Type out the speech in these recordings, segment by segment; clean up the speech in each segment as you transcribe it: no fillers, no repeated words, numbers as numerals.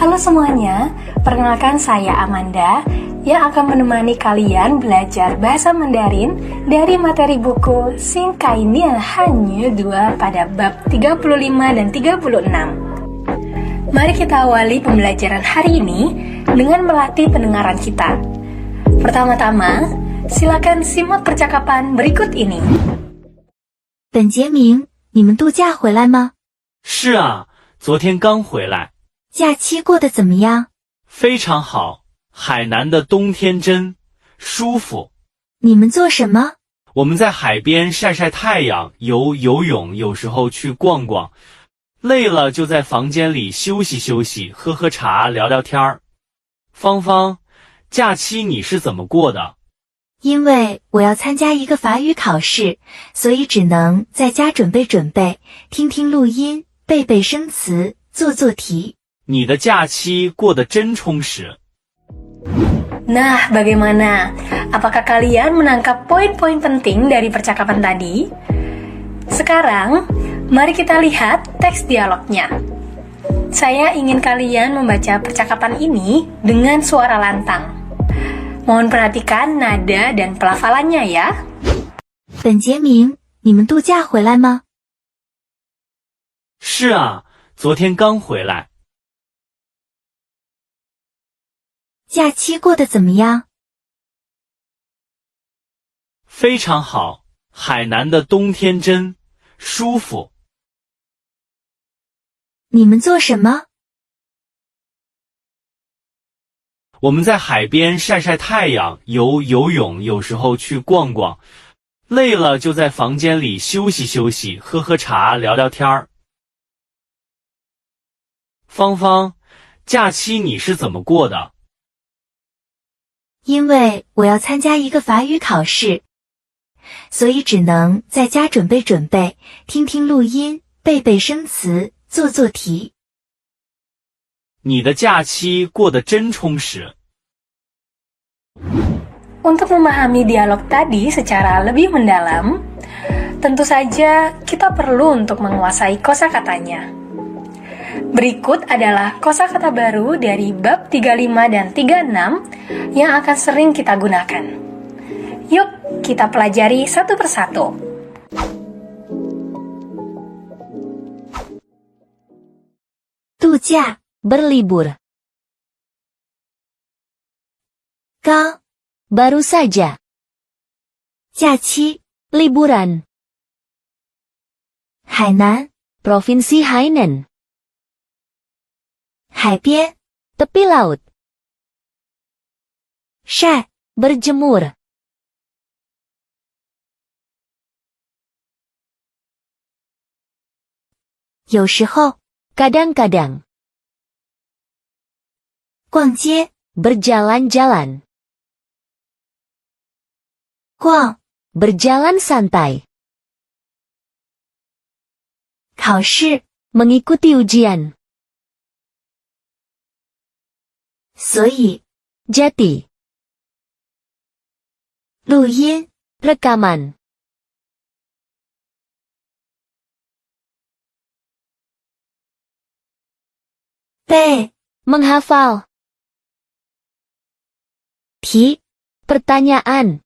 Halo semuanya, perkenalkan saya Amanda yang akan menemani kalian belajar bahasa Mandarin dari materi buku Xin Kai Nian Hanyu 2 pada bab 35 dan 36. Mari kita awali pembelajaran hari ini dengan melatih pendengaran kita. Pertama-tama, silakan simak percakapan berikut ini. 本杰明，你们度假回来吗？是啊，昨天刚回来。假期过得怎么样？非常好，海南的冬天真舒服。你们做什么？我们在海边晒晒太阳，游泳，有时候去逛逛。累了就在房间里休息休息，喝喝茶，聊聊天儿。芳芳，假期你是怎么过的？因为我要参加一个法语考试，所以只能在家准备准备，听听录音，背背生词，做做题。你的假期过得真充实。Nah, bagaimana? Apakah kalian menangkap poin-poin penting dari percakapan tadi? Sekarang, mari kita lihat teks dialognya. Saya ingin kalian membaca percakapan ini dengan suara lantang. Mohon perhatikan nada dan pelafalannya ya. 本杰明，你们度假回来吗？是啊，昨天刚回来。假期过得怎么样？非常好，海南的冬天真舒服。你们做什么？我们在海边晒晒太阳，游泳，有时候去逛逛。累了就在房间里休息休息，喝喝茶，聊聊天儿。芳芳，假期你是怎么过的？因为我要参加一个法语考试，所以只能在家准备准备，听听录音，背背生词，做做题。你的假期过得真充实。Untuk memahami dialog tadi secara lebih mendalam, tentu saja kita perlu untuk menguasai kosakatanya. Berikut adalah kosakata baru dari bab 35 dan 36 yang akan sering kita gunakan. Yuk, kita pelajari satu persatu. Duja, berlibur. Gang, baru saja. Jiaqi, liburan. Hainan, Provinsi Hainan. 海边 tepi laut. Shay, berjemur. Yoshihou, kadang-kadang. 逛街 berjalan-jalan. Guang, berjalan santai. 考试 mengikuti ujian. 所以 jadi 录音 rekaman. 背 menghafal. 题 pertanyaan.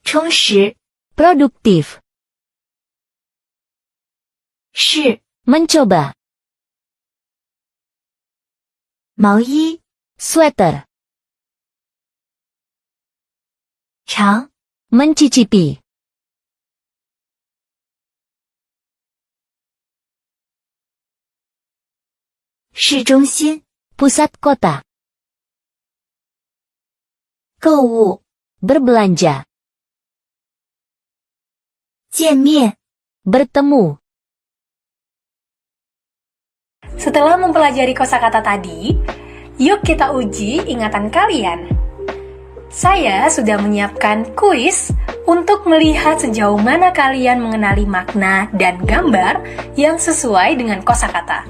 充实 produktif. 是 mencoba. 毛衣 sweater. 尝 mencicipi. 市中心 pusat kota. 购物 berbelanja. 见面 bertemu. Setelah mempelajari kosakata tadi, yuk kita uji ingatan kalian. Saya sudah menyiapkan kuis untuk melihat sejauh mana kalian mengenali makna dan gambar yang sesuai dengan kosakata.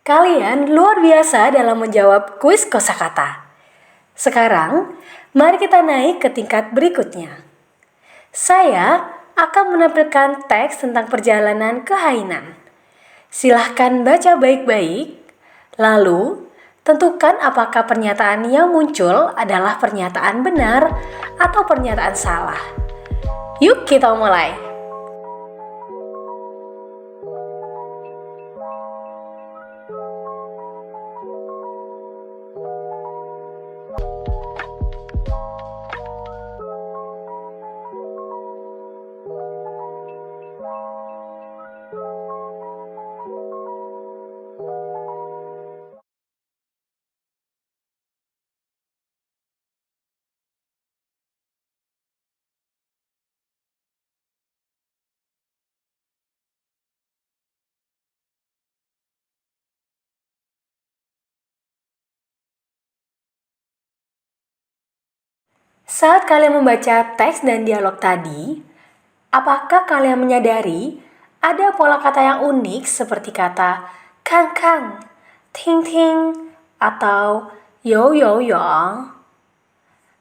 Kalian luar biasa dalam menjawab kuis kosakata. Sekarang, mari kita naik ke tingkat berikutnya. Saya akan menampilkan teks tentang perjalanan ke Hainan. Silahkan baca baik-baik, lalu tentukan apakah pernyataan yang muncul adalah pernyataan benar atau pernyataan salah. Yuk kita mulai. Saat kalian membaca teks dan dialog tadi, apakah kalian menyadari ada pola kata yang unik seperti kata kang kang, ting ting, atau yo yo yo?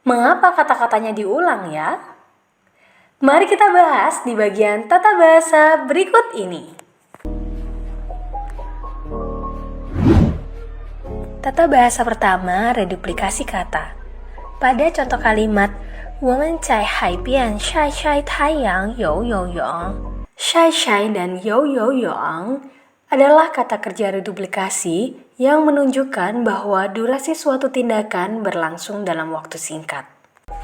Mengapa kata-katanya diulang ya? Mari kita bahas di bagian tata bahasa berikut ini. Tata bahasa pertama, reduplikasi kata. Pada contoh kalimat 我们在海边晒晒太阳游游泳. Shai shai dan yo yo yang adalah kata kerja reduplikasi yang menunjukkan bahwa durasi suatu tindakan berlangsung dalam waktu singkat.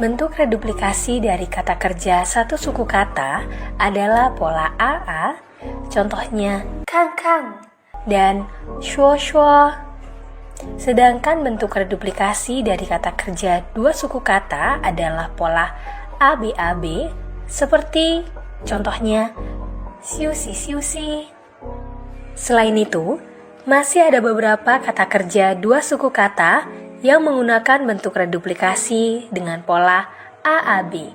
Bentuk reduplikasi dari kata kerja satu suku kata adalah pola AA, contohnya kang kang dan shuo shuo. Sedangkan bentuk reduplikasi dari kata kerja dua suku kata adalah pola ABAB, seperti contohnya siusi siusi. Selain itu, masih ada beberapa kata kerja dua suku kata yang menggunakan bentuk reduplikasi dengan pola AAB.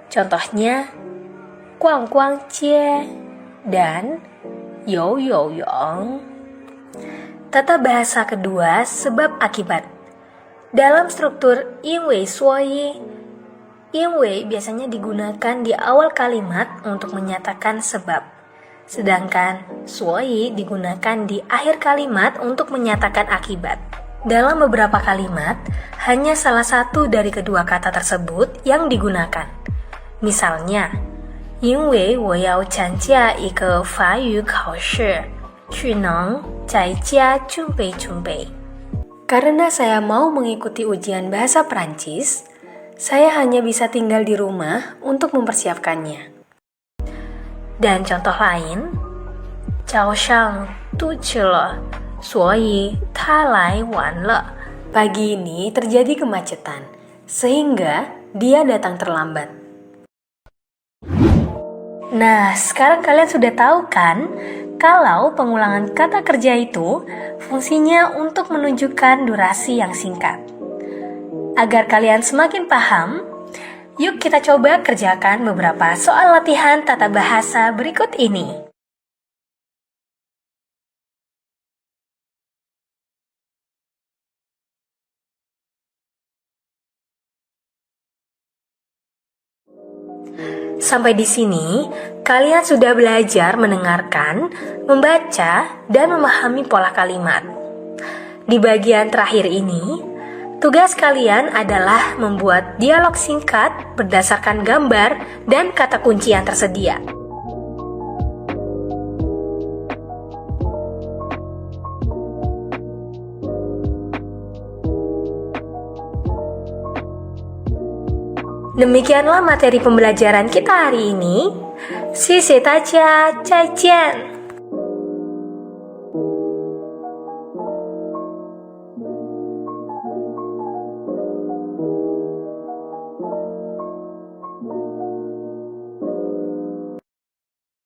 Contohnya guang guang jie dan you you yong. Tata bahasa kedua, sebab akibat. Dalam struktur inwei suoyi, inwei biasanya digunakan di awal kalimat untuk menyatakan sebab, sedangkan suoyi digunakan di akhir kalimat untuk menyatakan akibat. Dalam beberapa kalimat, hanya salah satu dari kedua kata tersebut yang digunakan. Misalnya, 因为我要参加一个法语考试，只能在家准备准备. Karena saya mau mengikuti ujian bahasa Prancis, saya hanya bisa tinggal di rumah untuk mempersiapkannya. Dan contoh lain, 早上肚子了，所以他来晚了. Pagi ini terjadi kemacetan, sehingga dia datang terlambat. Nah, sekarang kalian sudah tahu kan kalau pengulangan kata kerja itu fungsinya untuk menunjukkan durasi yang singkat. Agar kalian semakin paham, yuk kita coba kerjakan beberapa soal latihan tata bahasa berikut ini. Sampai di sini, kalian sudah belajar mendengarkan, membaca, dan memahami pola kalimat. Di bagian terakhir ini, tugas kalian adalah membuat dialog singkat berdasarkan gambar dan kata kunci yang tersedia. Demikianlah materi pembelajaran kita hari ini. 谢谢大家，再见。